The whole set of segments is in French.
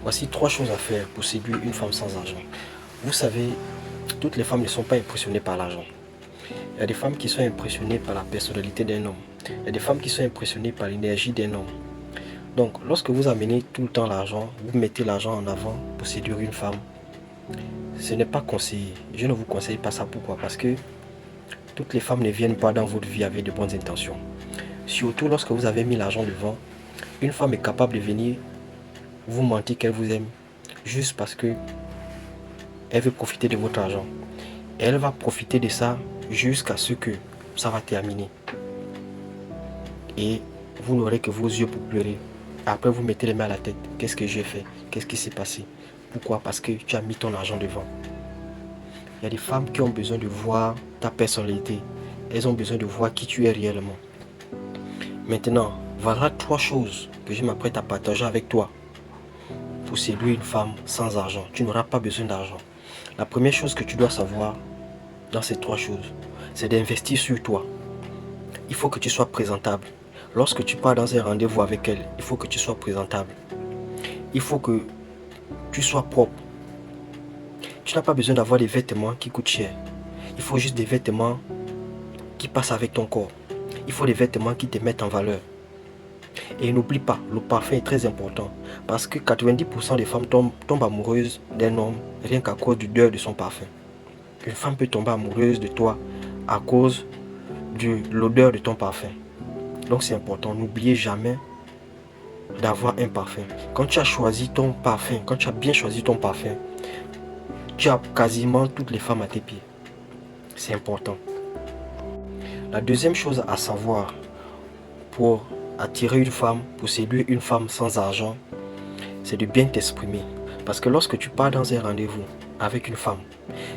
Voici 3 choses à faire pour séduire une femme sans argent. Vous savez, toutes les femmes ne sont pas impressionnées par l'argent. Il y a des femmes qui sont impressionnées par la personnalité d'un homme. Il y a des femmes qui sont impressionnées par l'énergie d'un homme. Donc, lorsque vous amenez tout le temps l'argent, vous mettez l'argent en avant pour séduire une femme, ce n'est pas conseillé. Je ne vous conseille pas ça. Pourquoi? Parce que toutes les femmes ne viennent pas dans votre vie avec de bonnes intentions. Surtout lorsque vous avez mis l'argent devant, une femme est capable de venir vous mentir qu'elle vous aime juste parce que elle veut profiter de votre argent. Et elle va profiter de ça jusqu'à ce que ça va terminer. Et vous n'aurez que vos yeux pour pleurer. Après, vous mettez les mains à la tête. Qu'est-ce que j'ai fait? Qu'est-ce qui s'est passé? Pourquoi? Parce que tu as mis ton argent devant. Il y a des femmes qui ont besoin de voir ta personnalité. Elles ont besoin de voir qui tu es réellement. Maintenant, voilà 3 choses que je m'apprête à partager avec toi pour séduire une femme sans argent. Tu n'auras pas besoin d'argent. La première chose que tu dois savoir dans ces 3 choses, c'est d'investir sur toi. Il faut que tu sois présentable. Lorsque tu pars dans un rendez-vous avec elle, il faut que tu sois présentable. Il faut que tu sois propre. Tu n'as pas besoin d'avoir des vêtements qui coûtent cher. Il faut juste des vêtements qui passent avec ton corps. Il faut des vêtements qui te mettent en valeur. Et n'oublie pas, le parfum est très important. Parce que 90% des femmes tombent amoureuses d'un homme rien qu'à cause du l'odeur de son parfum. Une femme peut tomber amoureuse de toi à cause de l'odeur de ton parfum. Donc c'est important, n'oubliez jamais d'avoir un parfum. Quand tu as choisi ton parfum, quand tu as bien choisi ton parfum, tu as quasiment toutes les femmes à tes pieds. C'est important. La deuxième chose à savoir pour attirer une femme, pour séduire une femme sans argent, c'est de bien t'exprimer. Parce que lorsque tu pars dans un rendez-vous avec une femme,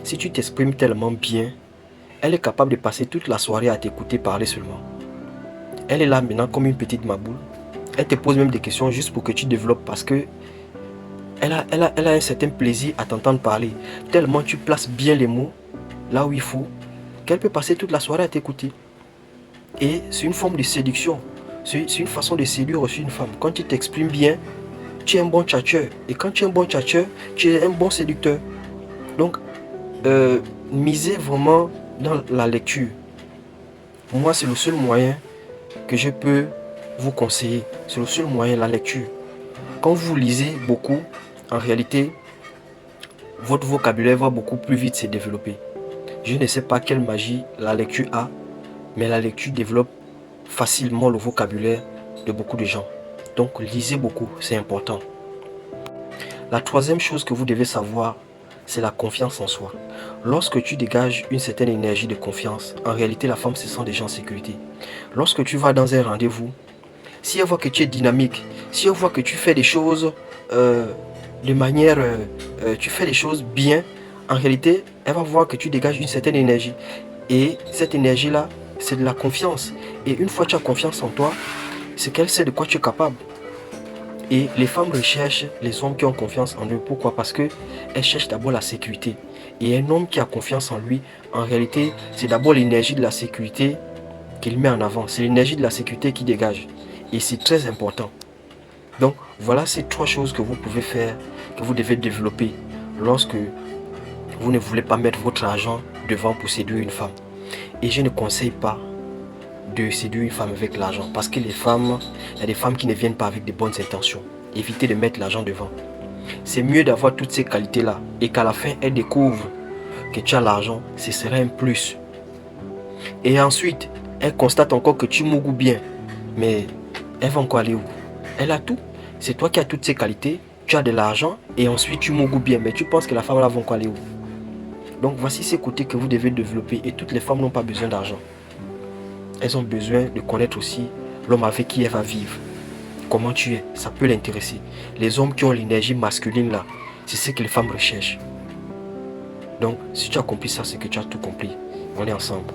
si tu t'exprimes tellement bien, elle est capable de passer toute la soirée à t'écouter parler seulement. Elle est là maintenant comme une petite maboule. Elle te pose même des questions juste pour que tu développes parce que elle a un certain plaisir à t'entendre parler. Tellement tu places bien les mots là où il faut qu'elle peut passer toute la soirée à t'écouter. Et c'est une forme de séduction. C'est une façon de séduire aussi une femme. Quand tu t'exprimes bien, tu es un bon tchatcheur. Et quand tu es un bon tchatcheur, tu es un bon séducteur. Donc, misez vraiment dans la lecture. Moi, c'est le seul moyen que je peux vous conseiller. C'est le seul moyen, la lecture. Quand vous lisez beaucoup, en réalité, votre vocabulaire va beaucoup plus vite se développer. Je ne sais pas quelle magie la lecture a, mais la lecture développe facilement le vocabulaire de beaucoup de gens. Donc lisez beaucoup, c'est important. La troisième chose que vous devez savoir, c'est la confiance en soi. Lorsque tu dégages une certaine énergie de confiance, en réalité la femme se sent déjà en sécurité. Lorsque tu vas dans un rendez-vous, si elle voit que tu es dynamique, si elle voit que tu fais des choses de manière, tu fais les choses bien, en réalité, elle va voir que tu dégages une certaine énergie. Et cette énergie-là, c'est de la confiance. Et une fois que tu as confiance en toi, c'est qu'elle sait de quoi tu es capable. Et les femmes recherchent les hommes qui ont confiance en eux. Pourquoi? Parce qu'elles cherchent d'abord la sécurité. Et un homme qui a confiance en lui, en réalité, c'est d'abord l'énergie de la sécurité qu'il met en avant. C'est l'énergie de la sécurité qui dégage. Et c'est très important. Donc, voilà ces 3 choses que vous pouvez faire, que vous devez développer lorsque vous ne voulez pas mettre votre argent devant pour séduire une femme. Et je ne conseille pas de séduire une femme avec l'argent. Parce que les femmes, il y a des femmes qui ne viennent pas avec de bonnes intentions. Évitez de mettre l'argent devant. C'est mieux d'avoir toutes ces qualités-là et qu'à la fin, elle découvre que tu as l'argent. Ce serait un plus. Et ensuite, elle constate encore que tu mougoues bien. Mais elle va encore aller où? Elle a tout. C'est toi qui as toutes ces qualités. Tu as de l'argent et ensuite tu mougoues bien. Mais tu penses que la femme là va encore aller où? Donc voici ces côtés que vous devez développer. Et toutes les femmes n'ont pas besoin d'argent. Elles ont besoin de connaître aussi l'homme avec qui elle va vivre. Comment tu es, ça peut l'intéresser. Les hommes qui ont l'énergie masculine là, c'est ce que les femmes recherchent. Donc, si tu as compris ça, c'est que tu as tout compris. On est ensemble.